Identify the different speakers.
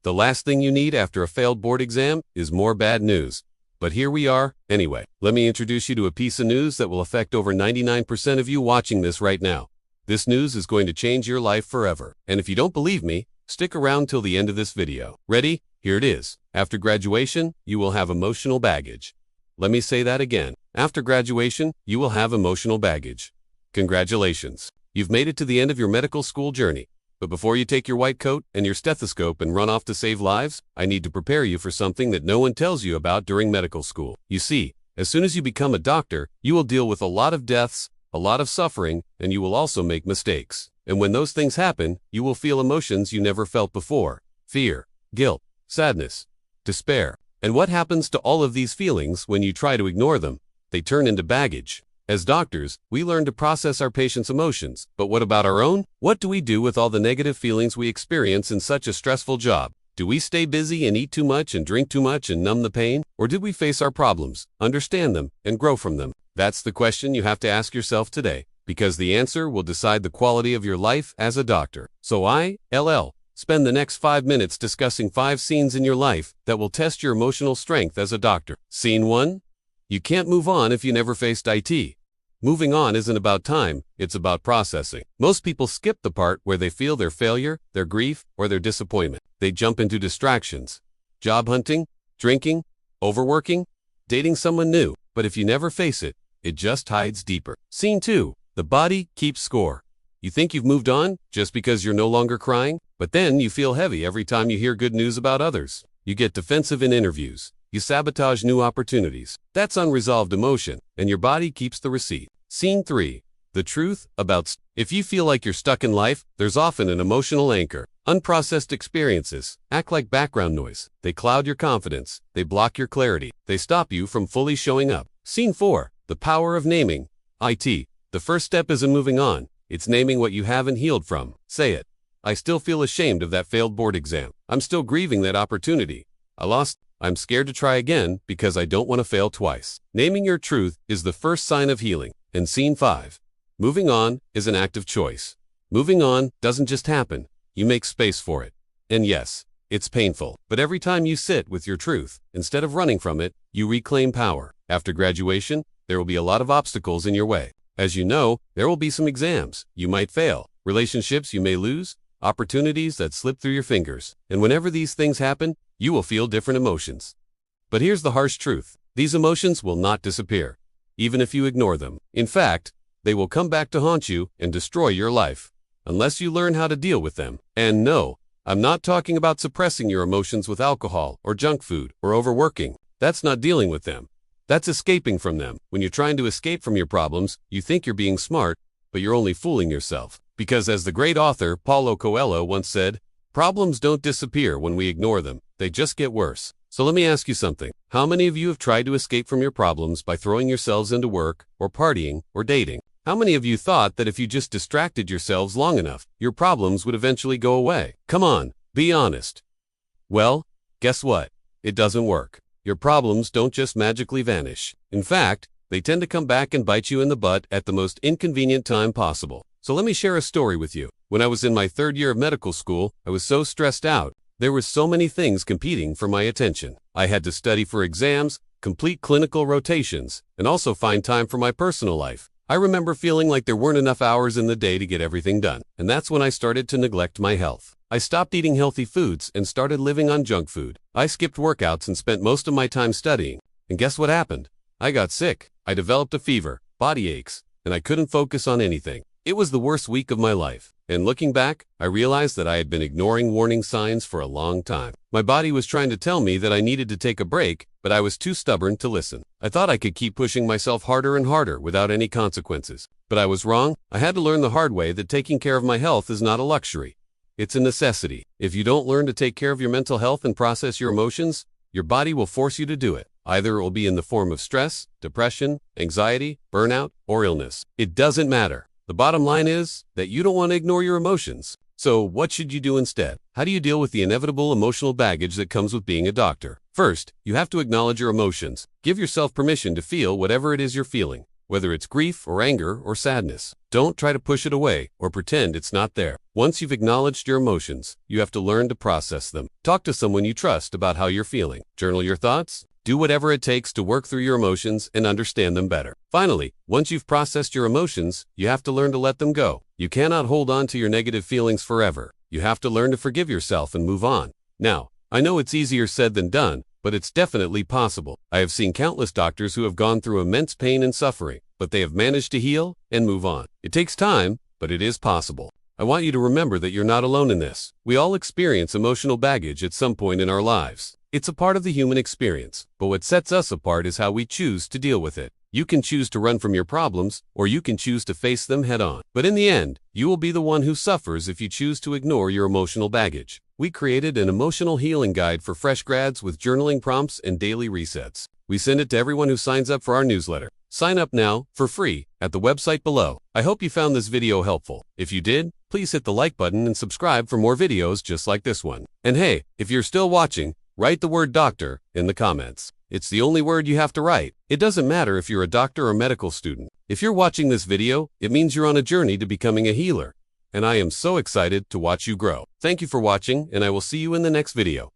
Speaker 1: The last thing you need after a failed board exam is more bad news. But here we are, anyway. Let me introduce you to a piece of news that will affect over 99% of you watching this right now. This news is going to change your life forever. And if you don't believe me, stick around till the end of this video. Ready? Here it is. After graduation, you will have emotional baggage. Let me say that again. After graduation, you will have emotional baggage. Congratulations. You've made it to the end of your medical school journey. But before you take your white coat and your stethoscope and run off to save lives, I need to prepare you for something that no one tells you about during medical school. You see, as soon as you become a doctor, you will deal with a lot of deaths, a lot of suffering, and you will also make mistakes. And when those things happen, you will feel emotions you never felt before. Fear, guilt, sadness, despair. And what happens to all of these feelings when you try to ignore them? They turn into baggage. As doctors, we learn to process our patients' emotions, but what about our own? What do we do with all the negative feelings we experience in such a stressful job? Do we stay busy and eat too much and drink too much and numb the pain? Or did we face our problems, understand them, and grow from them? That's the question you have to ask yourself today, because the answer will decide the quality of your life as a doctor. So spend the next 5 minutes discussing 5 scenes in your life that will test your emotional strength as a doctor. Scene 1. You can't move on if you never faced IT. Moving on isn't about time, it's about processing. Most people skip the part where they feel their failure, their grief, or their disappointment. They jump into distractions. Job hunting, drinking, overworking, dating someone new. But if you never face it, it just hides deeper. Scene 2. The body keeps score. You think you've moved on just because you're no longer crying, but then you feel heavy every time you hear good news about others. You get defensive in interviews. You sabotage new opportunities. That's unresolved emotion, and your body keeps the receipt. Scene 3. The truth about if you feel like you're stuck in life, there's often an emotional anchor. Unprocessed experiences act like background noise. They cloud your confidence. They block your clarity. They stop you from fully showing up. Scene 4. The power of naming. IT. The first step isn't moving on. It's naming what you haven't healed from. Say it. I still feel ashamed of that failed board exam. I'm still grieving that opportunity. I'm scared to try again because I don't want to fail twice. Naming your truth is the first sign of healing. And scene 5. Moving on is an act of choice. Moving on doesn't just happen. You make space for it. And yes, it's painful. But every time you sit with your truth, instead of running from it, you reclaim power. After graduation, there will be a lot of obstacles in your way. As you know, there will be some exams you might fail, relationships you may lose, opportunities that slip through your fingers. And whenever these things happen, you will feel different emotions. But here's the harsh truth. These emotions will not disappear, even if you ignore them. In fact, they will come back to haunt you and destroy your life, unless you learn how to deal with them. And no, I'm not talking about suppressing your emotions with alcohol or junk food or overworking. That's not dealing with them. That's escaping from them. When you're trying to escape from your problems, you think you're being smart, but you're only fooling yourself. Because as the great author Paulo Coelho once said, problems don't disappear when we ignore them. They just get worse. So let me ask you something. How many of you have tried to escape from your problems by throwing yourselves into work, or partying, or dating? How many of you thought that if you just distracted yourselves long enough, your problems would eventually go away? Come on, be honest. Well, guess what? It doesn't work. Your problems don't just magically vanish. In fact, they tend to come back and bite you in the butt at the most inconvenient time possible. So let me share a story with you. When I was in my 3rd year of medical school, I was so stressed out. There were so many things competing for my attention. I had to study for exams, complete clinical rotations, and also find time for my personal life. I remember feeling like there weren't enough hours in the day to get everything done. And that's when I started to neglect my health. I stopped eating healthy foods and started living on junk food. I skipped workouts and spent most of my time studying. And guess what happened? I got sick. I developed a fever, body aches, and I couldn't focus on anything. It was the worst week of my life. And looking back, I realized that I had been ignoring warning signs for a long time. My body was trying to tell me that I needed to take a break, but I was too stubborn to listen. I thought I could keep pushing myself harder and harder without any consequences. But I was wrong. I had to learn the hard way that taking care of my health is not a luxury. It's a necessity. If you don't learn to take care of your mental health and process your emotions, your body will force you to do it. Either it will be in the form of stress, depression, anxiety, burnout, or illness. It doesn't matter. The bottom line is that you don't want to ignore your emotions. So what should you do instead? How do you deal with the inevitable emotional baggage that comes with being a doctor? First, you have to acknowledge your emotions. Give yourself permission to feel whatever it is you're feeling. whether it's grief or anger or sadness. Don't try to push it away or pretend it's not there. Once you've acknowledged your emotions, you have to learn to process them. Talk to someone you trust about how you're feeling. Journal your thoughts. Do whatever it takes to work through your emotions and understand them better. Finally, once you've processed your emotions, you have to learn to let them go. You cannot hold on to your negative feelings forever. You have to learn to forgive yourself and move on. Now, I know it's easier said than done, but it's definitely possible. I have seen countless doctors who have gone through immense pain and suffering, but they have managed to heal and move on. It takes time, but it is possible. I want you to remember that you're not alone in this. We all experience emotional baggage at some point in our lives. It's a part of the human experience, but what sets us apart is how we choose to deal with it. You can choose to run from your problems, or you can choose to face them head on. But in the end, you will be the one who suffers if you choose to ignore your emotional baggage. We created an emotional healing guide for fresh grads with journaling prompts and daily resets. We send it to everyone who signs up for our newsletter. Sign up now, for free, at the website below. I hope you found this video helpful. If you did, please hit the like button and subscribe for more videos just like this one. And hey, if you're still watching, write the word doctor in the comments. It's the only word you have to write. It doesn't matter if you're a doctor or medical student. If you're watching this video, it means you're on a journey to becoming a healer. And I am so excited to watch you grow. Thank you for watching, and I will see you in the next video.